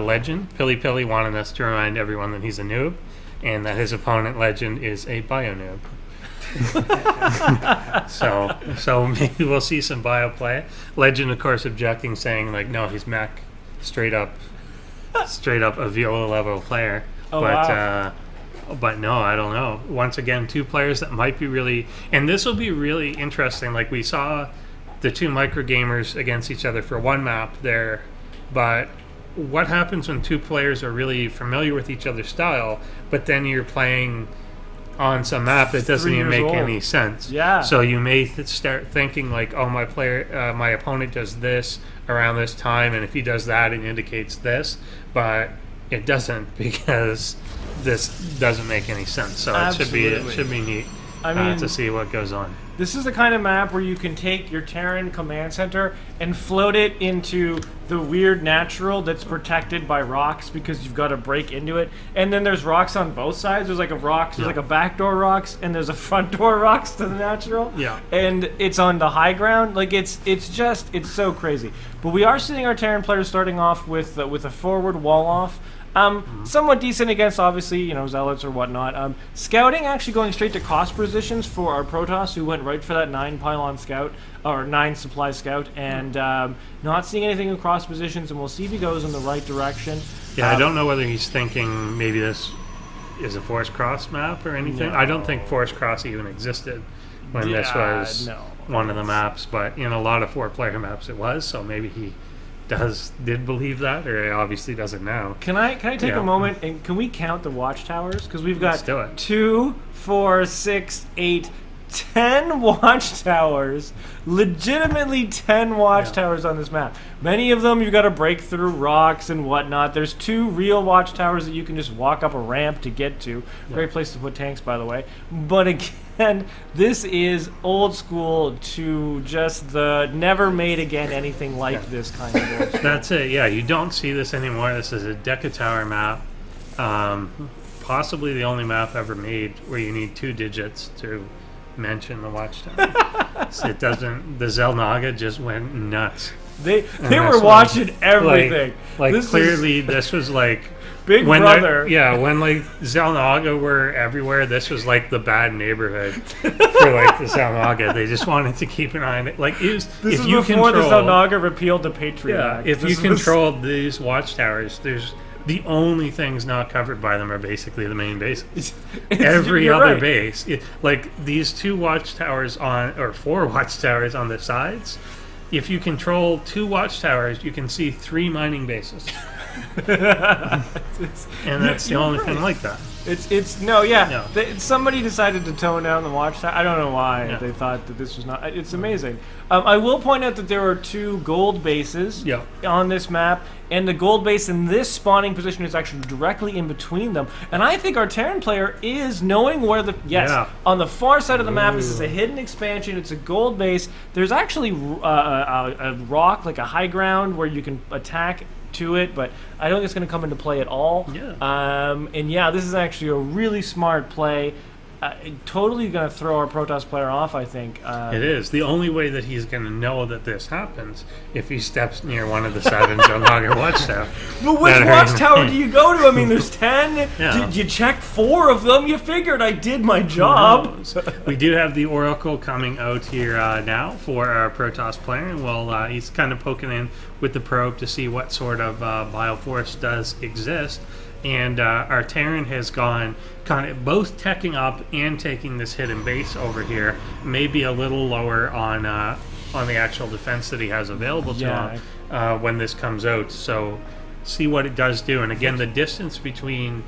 LeGeND. PiLiPiL wanted us to remind everyone that he's a noob, and that his opponent LeGeND is a bio noob. so maybe we'll see some bio play. LeGeND, of course, objecting, saying like, no, he's mech, straight up a Viola level player. But no, I don't know. Once again, two players that might be really, and this will be really interesting. Like we saw the two micro gamers against each other for one map there, but what happens when two players are really familiar with each other's style, but then you're playing on some map that doesn't even make any sense? Yeah. So you may start thinking like, oh, my opponent does this around this time, and if he does that, it indicates this, but it doesn't, because this doesn't make any sense. So it should be neat. I mean, to see what goes on. This is the kind of map where you can take your Terran command center and float it into the weird natural that's protected by rocks, because you've got to break into it. And then there's rocks on both sides. There's like there's like a backdoor rocks, and there's a front door rocks to the natural. Yeah. And it's on the high ground. Like it's so crazy. But we are seeing our Terran players starting off with a forward wall off. Somewhat decent against, obviously, zealots or whatnot. Scouting actually going straight to cost positions for our Protoss, who went right for that 9 pylon scout, or 9 supply scout, and not seeing anything in cross positions, and we'll see if he goes in the right direction. Yeah, I don't know whether he's thinking maybe this is a force cross map or anything. No. I don't think force cross even existed when this was one of the maps, but in a lot of 4-player maps it was, so maybe he did believe that, or obviously doesn't now. Can I take a moment and can we count the watchtowers? Because we've got Let's do it. 2, 4, 6, 8, 10 watchtowers. Legitimately 10 watchtowers on this map. Many of them you've got to break through rocks and whatnot. There's 2 real watchtowers that you can just walk up a ramp to get to. Great place to put tanks, by the way. But again, this is old school to just the never made again anything like this kind of old school. That's it. Yeah, you don't see this anymore. This is a Deca Tower map. Possibly the only map ever made where you need 2 digits to mention the watchtower. So it doesn't. The Xel'Naga just went nuts. They were watching everything. Like clearly, this was like Big Brother. When like Xel'Naga were everywhere, this was like the bad neighborhood for like the Xel'Naga. They just wanted to keep an eye on it. Like this is before the Xel'Naga repealed the Patriot Act. If you controlled these watchtowers, there's the only things not covered by them are basically the main bases. Every other base, like these 2 watchtowers or 4 watchtowers on the sides, if you control 2 watchtowers, you can see 3 mining bases. And that's the only thing like that. Somebody decided to tone down the watchtower. I don't know why they thought that this was not. It's amazing. I will point out that there are 2 gold bases on this map, and the gold base in this spawning position is actually directly in between them. And I think our Terran player is knowing where on the far side of the map. This is a hidden expansion. It's a gold base. There's actually a rock, like a high ground, where you can attack to it, but I don't think it's going to come into play at all. This is actually a really smart play. Totally going to throw our Protoss player off, I think. It is. The only way that he's going to know that this happens if he steps near one of the 7 Xel'Naga watchtowers. But which watchtower do you go to? I mean, there's 10. You checked 4 of them. You figured I did my job. We do have the Oracle coming out here now for our Protoss player, and he's kind of poking in with the probe to see what sort of bioforce does exist. And our Terran has gone kind of both teching up and taking this hidden base over here, maybe a little lower on the actual defense that he has available to him when this comes out. So see what it does do. And again, the distance between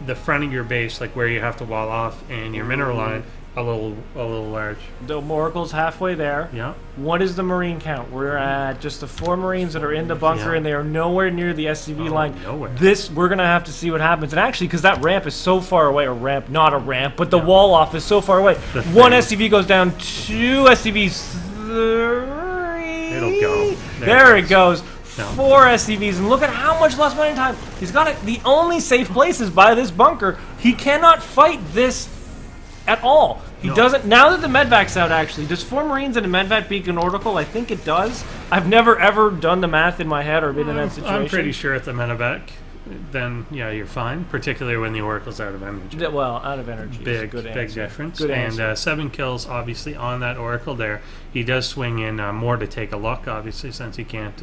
the front of your base, like where you have to wall off, and your mineral line, a little large. The Oracle's halfway there. Yeah. What is the Marine count? We're at just the 4 Marines that are in the bunker, and they are nowhere near the SCV line. Nowhere. We're going to have to see what happens. And actually, because that ramp is so far away, not a ramp, but the wall off is so far away. 1 SCV goes down, 2 SCVs, 3. It'll go. There it goes. 4 SCVs, and look at how much less mining time. He's got it. The only safe place is by this bunker. He cannot fight this at all. He No. doesn't. Now that the medvac's out, actually, does 4 Marines and a medvac beat an Oracle? I think it does. I've never ever done the math in my head or been in that situation. I'm pretty sure at the medevac, then yeah, you're fine. Particularly when the Oracle's out of energy. Well, out of energy. Big, good big answer. difference. Good and answer. 7 kills, obviously, on that Oracle there. He does swing in more to take a look, obviously, since he can't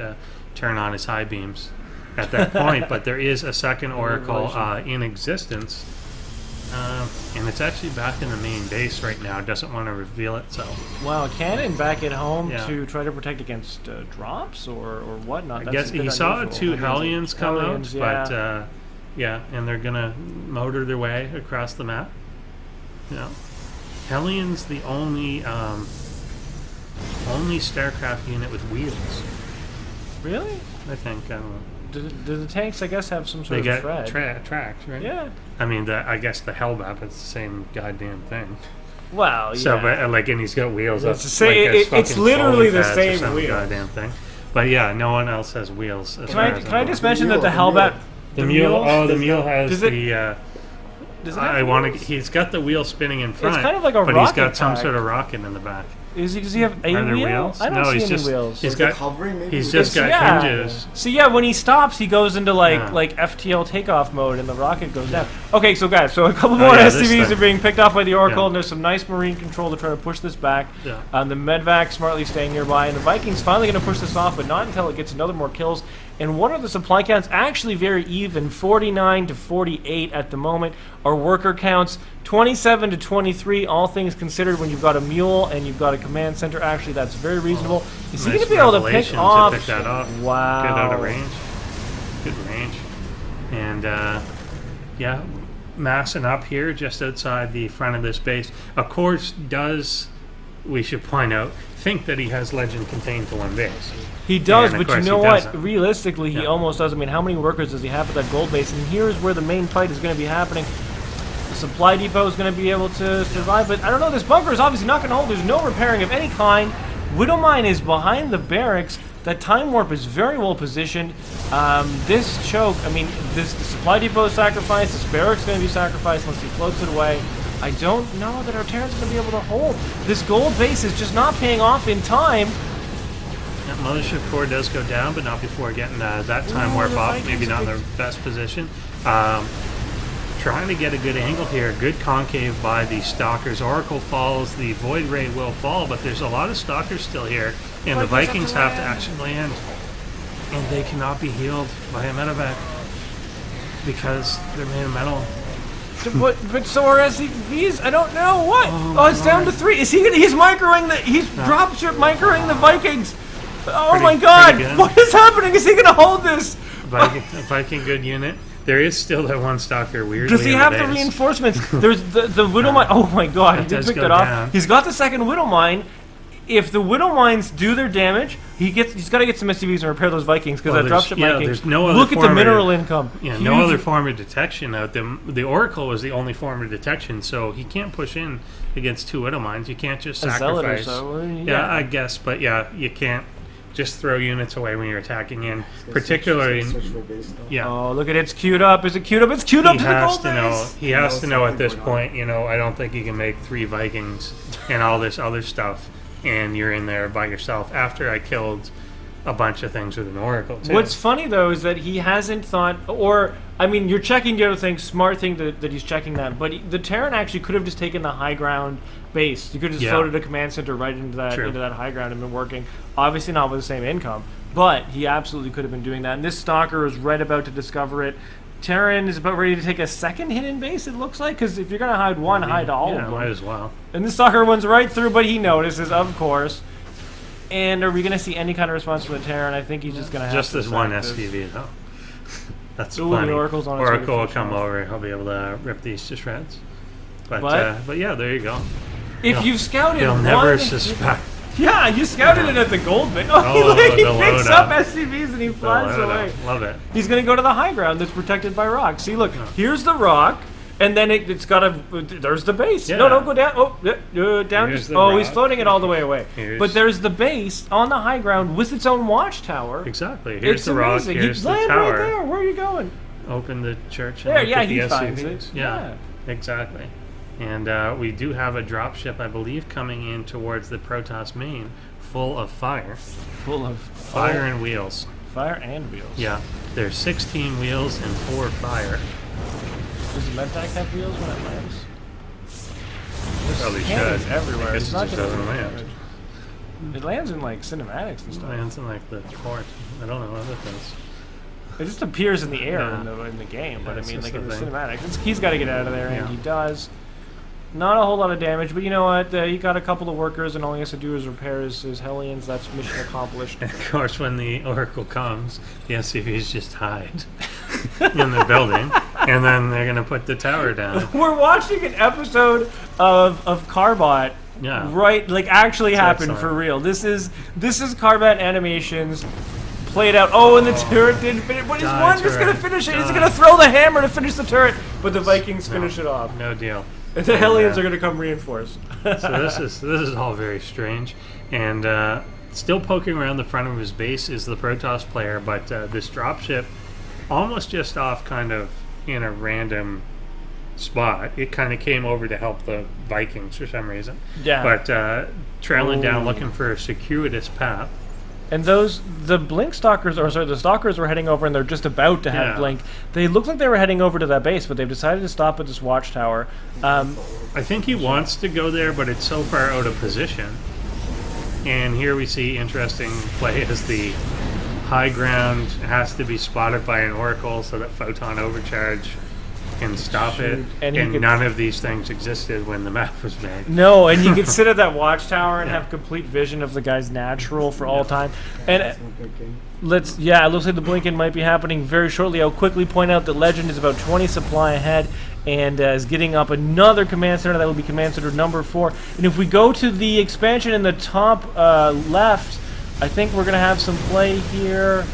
turn on his high beams at that point. But there is a second Oracle in existence. And it's actually back in the main base right now. It doesn't want to reveal itself. Wow, cannon back at home Yeah. to try to protect against drops or whatnot. I guess he saw 2 Hellions come out, yeah. but yeah, and they're gonna motor their way across the map. Yeah, Hellions the only StarCraft unit with wheels. Really? I think. I don't know. Do the tanks, I guess, have some sort They of get thread? tracks, right? Yeah. I mean, I guess the Hellmap is the same goddamn thing. Well, yeah. So, but and he's got wheels. It's up, the same- like it's fucking literally bowling the pads or same some wheels. goddamn thing. But yeah, no one else has wheels. Can I just mention that the mule. Hellbat... The mule. Oh, the mule has Does it- the. Does it I have want to. wheels? He's got the wheel spinning in front. kind of like a but he's rocket got some type. sort of rocket in the back. Does he have a Are there wheel? wheels? I don't No, see he's any just- wheels. he's Like got- hovering, maybe? He's just got Yeah. hinges. So yeah, when he stops, he goes into Yeah. like FTL takeoff mode, and the rocket goes down. Okay, so guys, so a couple more yeah, this SCVs thing. are being picked off by the Oracle, Yeah. and there's some nice Marine control to try to push this back. Yeah. The medvac smartly staying nearby, and the Vikings finally going to push this off, but not until it gets another more kills. And what are the supply counts? Actually very even, 49 to 48 at the moment. Our worker counts 27 to 23, all things considered. When you've got a mule and you've got a command center, actually that's very reasonable. Is he Nice going to be able to pick revelation off? pick that off. Wow. Good out of range. Good range. And yeah, massing up here just outside the front of this base. Of course, we should point out, think that he has LeGeND contained to one base. He does, And, of but you course, know he what? doesn't. Realistically, he Yeah. almost does. I mean, how many workers does he have at that gold base? And here's where the main fight is going to be happening. The supply depot is going to be able to survive, but I don't know. This bunker is obviously not going to hold. There's no repairing of any kind. Widowmine is behind the barracks. That time warp is very well positioned. This choke, I mean, the supply depot is sacrificed. This barracks is going to be sacrificed once he floats it away. I don't know that our Terran's going to be able to hold. This gold base is just not paying off in time. That mothership core does go down, but not before getting that time Ooh, warp the off. Vikings Maybe not in are the best position. Trying to get a good angle here. Good concave by the Stalkers. Oracle falls. The Void Ray will fall, but there's a lot of Stalkers still here. And the Vikings have to actually land. And they cannot be healed by a medevac because they're made of metal. But so are SCVs? I don't know what. Oh, Oh, it's down to Lord. 3. Is he gonna? He's microing the. He's dropship microing the Vikings. Oh Pretty- my God! pretty good. What is happening? Is he gonna hold this? Viking good unit. There is still that one Stalker weirdly. Does he in have the the base. reinforcements? There's the Widow Mine. Oh my God! He That did does pick go that off. down. He's got the second Widow Mine. If the Widow Mines do their damage, he's got to get some SCVs and repair those Vikings because Well, that there's- dropship yeah, Vikings. there's no other Look at the form of- mineral income. Yeah, Huge. no other form of detection out. The Oracle was the only form of detection, so he can't push in against 2 Widow Mines. You can't just A zealot or sacrifice. so, Yeah, I guess, but yeah, you can't just throw units away when you're attacking in, particularly. Search for a base now. Yeah, Oh, look at it. It's queued up. Is it queued up? It's queued up he to the has gold to know. base. He has to know at this something going on. point. You know, I don't think he can make 3 Vikings and all this other stuff, and you're in there by yourself. After I killed a bunch of things with an Oracle too. What's funny though is that he hasn't thought, or I mean, you're checking the other thing. Smart thing that he's checking that, but the Terran actually could have just taken the high ground base. You could have just Yeah. floated a command center right into that True. high ground and been working. Obviously not with the same income, but he absolutely could have been doing that. And this Stalker is right about to discover it. Terran is about ready to take a second hidden base. It looks like, because if you're gonna hide one, hide all Yeah, of them. might as well. And this Stalker runs right through, but he notices, of course. And are we going to see any kind of response from the Terran? I think he's just going to have Just to this one sack this. SCV though. That's Ooh, the plenty. Oracle's on its way to Oracle will finish come off. over. He'll be able to rip these to shreds. But But- yeah, there you go. If He'll- you've scouted He'll one, never suspect. Yeah, you scouted it at the gold base. Oh, Oh, look, he the picks loadout. up SCVs and he flies Love away. it. Love it. He's going to go to the high ground that's protected by rock. See, look, here's the rock, and then it's got a. There's the base. Yeah. No, go down. Oh, down. Here's the Oh, he's rock. floating it all the way away. Here's- But there's the base on the high ground with its own watchtower. Exactly. Here's It's the rock. amazing. Here's He'd the land tower. right there. Where are you going? Open the church. And There, look yeah, at the he finds SCVs. it. Yeah, exactly. And we do have a dropship, I believe, coming in towards the Protoss main, full of fire. Full of fire and wheels. Fire and wheels. Yeah, there's 16 wheels and 4 fire. Does the Medvac have wheels when it lands? Probably Cannons should. everywhere. It's not just gonna doesn't land. damage. It lands in like cinematics and It stuff. lands in like the port. I don't know what it does. It just appears in the air Yeah. in the game, but I That's mean, just like in the the thing. cinematics, he's got to get out of there, and Yeah. he does. Not a whole lot of damage, but you know what? You got a couple of workers, and all he has to do is repair his Hellions. That's mission accomplished. And of course, when the Oracle comes, the SCVs just hide in the building, and then they're gonna put the tower down. We're watching an episode of Carbot. Yeah. Right, like actually happen excellent. for real. This is Carbot animations played out. Oh, and the turret didn't finish. But is Die, one just gonna turret. finish it? Is he Die. gonna throw the hammer to finish the turret? But the Vikings finish it off. No deal. And the Hellions are gonna come reinforce. So this is all very strange, and still poking around the front of his base is the Protoss player, but this dropship, almost just off, kind of in a random spot. It kind of came over to help the Vikings for some reason. Yeah. But trailing down, Ooh. looking for a circuitous path. And the Blink Stalkers, or sorry, the Stalkers were heading over, and they're just about to have Yeah. Blink. They looked like they were heading over to that base, but they've decided to stop at this watchtower. I think he wants to go there, but it's so far out of position. And here we see interesting play as the high ground has to be spotted by an Oracle so that Photon Overcharge can stop it. Shoot. And he And could- none of these things existed when the map was made. No, and you could sit at that watchtower and Yeah. have complete vision of the guy's natural for all time. And it looks like the Blinken might be happening very shortly. I'll quickly point out that Legend is about 20 supply ahead and is getting up another command center. That will be command center number 4. And if we go to the expansion in the top left, I think we're going to have some play here.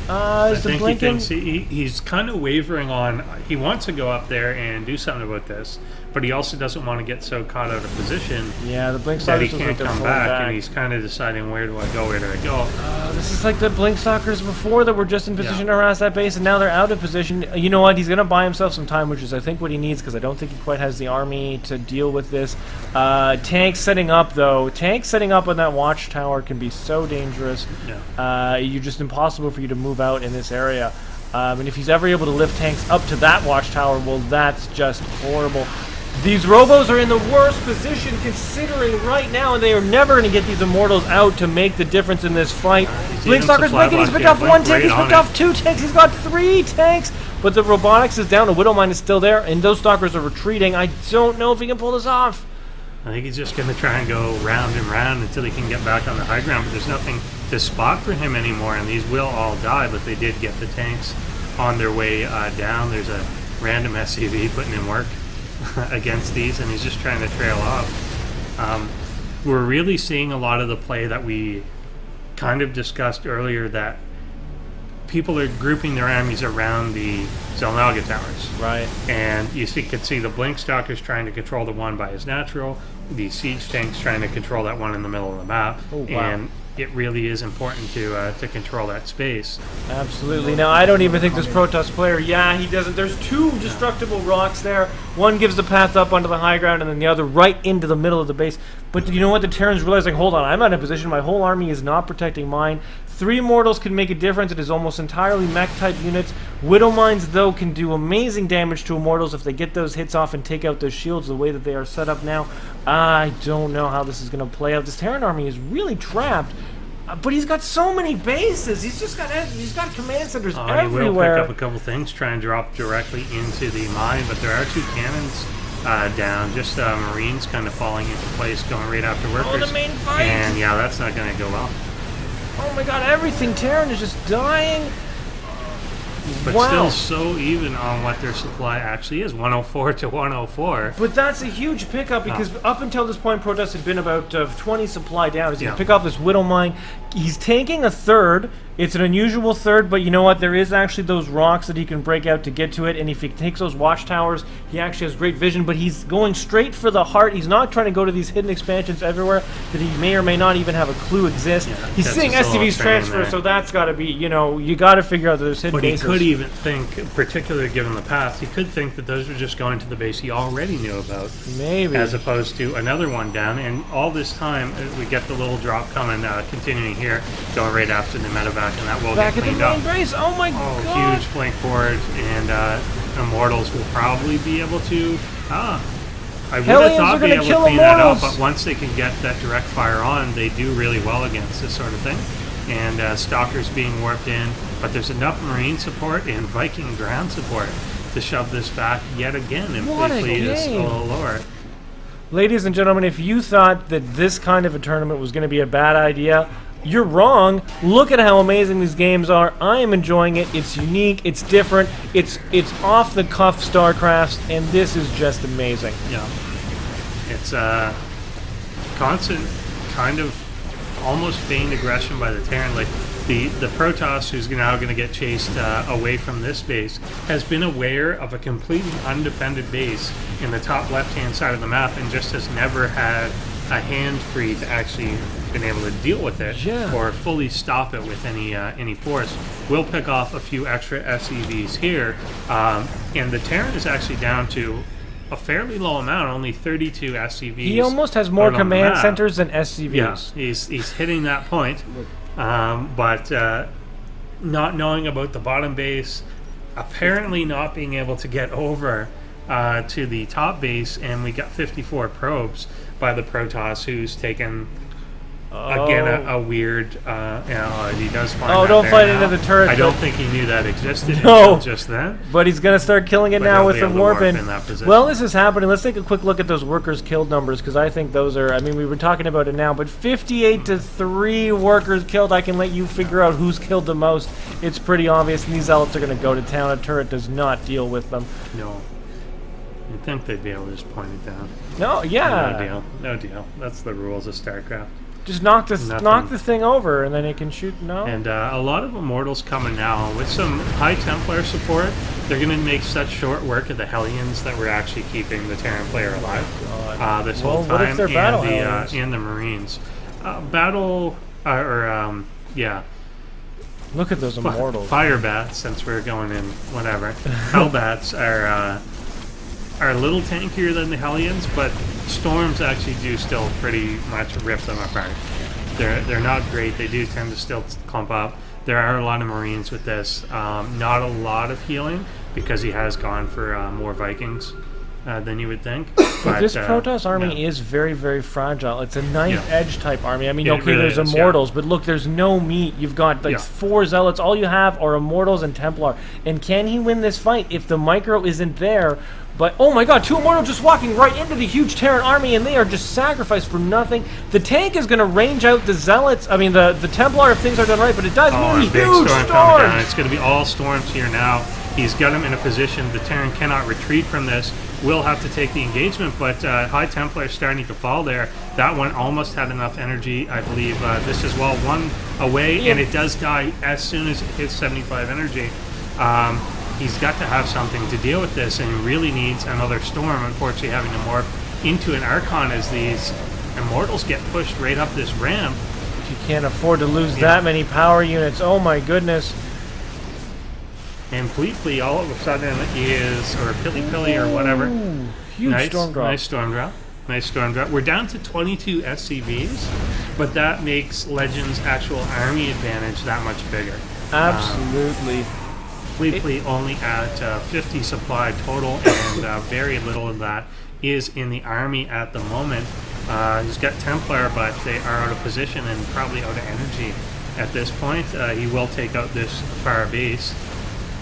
I Is the think he Blinken? thinks he's kind of wavering on. He wants to go up there and do something about this, but he also doesn't want to get so caught out of position Yeah, the Blink that he Stalkers look like can't they're come pulling back, and he's kind of deciding where do I go, where do I go. This is like the Blink Stalkers before that were just in position to harass that base, and now they're out of position. You know what? He's going to buy himself some time, which is, I think, what he needs, because I don't think he quite has the army to deal with this. Tanks setting up, though. Tanks setting up on that watchtower can be so dangerous. Yeah. You're just impossible for you to move out in this area. And if he's ever able to lift tanks up to that watchtower, well, that's just horrible. These Robos are in the worst position considering right now, and they are never going to get these Immortals out to make the difference in this fight. Blink Stalker's making, he's picked off 1 tank, he's picked off 2 tanks, he's got 3 tanks, but the robotics is down, the Widowmine is still there, and those Stalkers are retreating. I don't know if he can pull this off. I think he's just going to try and go round and round until he can get back on the high ground, but there's nothing to spot for him anymore, and these will all die, but they did get the tanks on their way down. There's a random SCV putting in work against these, and he's just trying to trail off. We're really seeing a lot of the play that we kind of discussed earlier, that people are grouping their armies around the Zelnaga towers. Right. And you could see the Blink Stalkers trying to control the one by his natural, the Siege tanks trying to control that one in the middle of the map. Oh, wow. And it really is important to control that space. Absolutely. Now, I don't even think this Protoss player, he doesn't. There's 2 destructible rocks there. One gives the path up onto the high ground, and then the other right into the middle of the base. But you know what? The Terrans realizing, hold on, I'm out of position. My whole army is not protecting mine. 3 Immortals can make a difference. It is almost entirely mech-type units. Widowmines, though, can do amazing damage to Immortals if they get those hits off and take out those shields the way that they are set up now. I don't know how this is going to play out. This Terran army is really trapped. But he's got so many bases. He's got command centers everywhere. He will pick up a couple things, try and drop directly into the mine, but there are 2 cannons down. Just Marines kind of falling into place, going right after workers. Oh, the main fight! And yeah, that's not going to go well. Oh my god, everything Terran is just dying. But Wow. still so even on what their supply actually is, 104 to 104. But that's a huge pickup because up until this point, Protoss had been about 20 supply down. He's going Yeah. to pick off this Widowmine. He's tanking a 3rd. It's an unusual 3rd, but you know what? There is actually those rocks that he can break out to get to it, and if he takes those watchtowers, he actually has great vision, but he's going straight for the heart. He's not trying to go to these hidden expansions everywhere that he may or may not even have a clue exist. Yeah, He's that's seeing just a little SCVs train transfer, there. so that's got to be, you got to figure out that there's hidden But he bases. could even think, particularly given the path, you could think that those are just going to the base he already knew about. Maybe. As opposed to another one down. And all this time, we get the little drop coming, continuing here, going right after the medevac, and that will Back get at the cleaned up. main base. Oh my god. Huge blink forward, and Immortals will probably be able to... I would have thought be able to clean that up, but once they can get that direct fire on, they do really well against this sort of thing. And Stalker's being warped in, but there's enough Marine support and Viking ground support to shove this back yet again, and PiLiPiL is a little lower. Ladies and gentlemen, if you thought that this kind of a tournament was going to be a bad idea, you're wrong. Look at how amazing these games are. I am enjoying it. It's unique. It's different. It's off the cuff StarCrafts, and this is just amazing. Yeah, it's constant kind of almost feigned aggression by the Terran. Like the Protoss, who's now going to get chased away from this base, has been aware of a completely undefended base in the top left-hand side of the map, and just has never had a hand free to actually been able to deal with it or fully stop it with any force. We'll pick off a few extra SCVs here, and the Terran is actually down to a fairly low amount, only 32 SCVs. He almost has more command centers than SCVs. Yeah, he's hitting that point, but not knowing about the bottom base, apparently not being able to get over to the top base, and we got 54 probes by the Protoss, who's taken again a weird. He does find. Oh, don't fight into the turret. I don't think he knew that existed until just then. But he's gonna start killing it now with the warping. Well, this is happening. Let's take a quick look at those workers killed numbers, because I think those are. I mean, we were talking about it now, but 58 to 3 workers killed. I can let you figure out who's killed the most. It's pretty obvious, and these zealots are gonna go to town. A turret does not deal with them. No. You'd think they'd be able to just point it down. No, yeah. No deal. No deal. That's the rules of StarCraft. Just knock the thing over, and then it can shoot. No. And a lot of Immortals coming now with some high Templar support. They're going to make such short work of the Hellions that we're actually keeping the Terran player alive this whole time. What if they're battle and the Marines? Yeah. Look at those Immortals. Fire bats, since we're going in whatever. Hellbats are a little tankier than the Hellions, but Storms actually do still pretty much rip them apart. They're not great. They do tend to still clump up. There are a lot of Marines with this. Not a lot of healing, because he has gone for more Vikings than you would think. But this Protoss army is very, very fragile. It's a knife-edge type army. I mean, there's Immortals, but look, there's no meat. You've got like 4 Zealots. All you have are Immortals and Templar. And can he win this fight if the micro isn't there? But, oh my god, 2 Immortals just walking right into the huge Terran army, and they are just sacrificed for nothing. The tank is going to range out the Zealots. I mean, the Templar, if things are done right, but it does mean huge storm coming down. It's going to be all storms here now. He's got him in a position. The Terran cannot retreat from this. Will have to take the engagement, but High Templar is starting to fall there. That one almost had enough energy, I believe. This is one away, and it does die as soon as it hits 75 energy. He's got to have something to deal with this, and he really needs another storm, unfortunately having to morph into an Archon as these Immortals get pushed right up this ramp. You can't afford to lose that many power units. Oh my goodness. And PiLiPiL all of a sudden is, or PiLiPiL or whatever. Huge storm drop. Nice storm drop. Nice storm drop. We're down to 22 SCVs, but that makes LeGeND's actual army advantage that much bigger. Absolutely. PiLiPiL only at 50 supply total, and very little of that is in the army at the moment. He's got Templar, but they are out of position and probably out of energy at this point. He will take out this far base.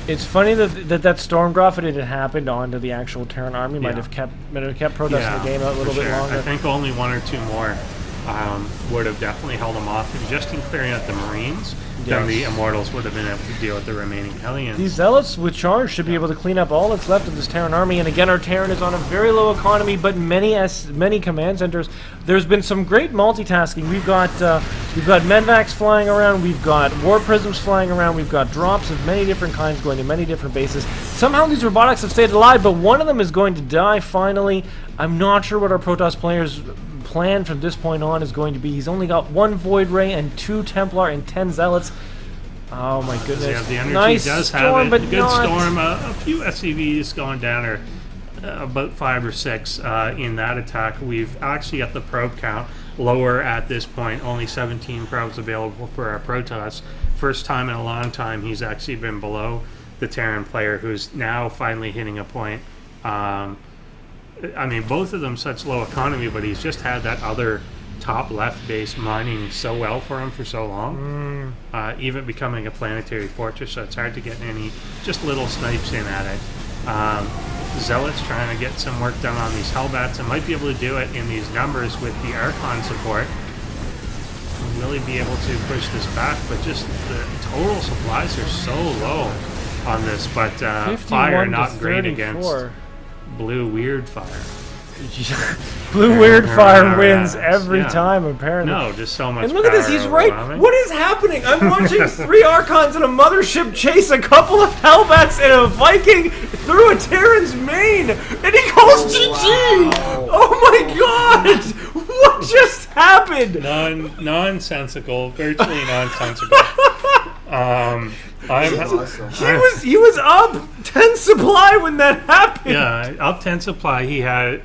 It's funny that storm drop, if it had happened onto the actual Terran army, might have kept Protoss in the game out a little bit longer. I think only 1 or 2 more would have definitely held them off, and just in clearing out the Marines, then the Immortals would have been able to deal with the remaining Hellions. These Zealots with charge should be able to clean up all that's left of this Terran army, and again, our Terran is on a very low economy, but many command centers. There's been some great multitasking. We've got medvacs flying around, we've got war prisms flying around, we've got drops of many different kinds going to many different bases. Somehow these robotics have stayed alive, but one of them is going to die finally. I'm not sure what our Protoss players' plan from this point on is going to be. He's only got 1 Void Ray and 2 Templar and 10 Zealots. Oh my goodness! Yeah, the energy nice does storm, have it. but Good not. storm. A few SCVs going down, or about 5 or 6 in that attack. We've actually got the probe count lower at this point. Only 17 probes available for our Protoss. First time in a long time he's actually been below the Terran player, who's now finally hitting a point. I mean, both of them such low economy, but he's just had that other top left base mining so well for him for so long. Even becoming a planetary fortress, so it's hard to get any just little snipes in at it. Zealot's trying to get some work done on these Hellbats and might be able to do it in these numbers with the Archon support. Will he be able to push this back? But just the total supplies are so low on this. But fire not great against blue weird fire. Blue weird fire wins every time, apparently. No, just so much. And look at this, he's right. What is happening? I'm watching 3 Archons and a mothership chase a couple of Hellbats and a Viking through a Terran's main, and he calls GG. Oh my god! What just happened? Nonsensical, virtually nonsensical. He was up 10 supply when that happened. Yeah, up 10 supply. He had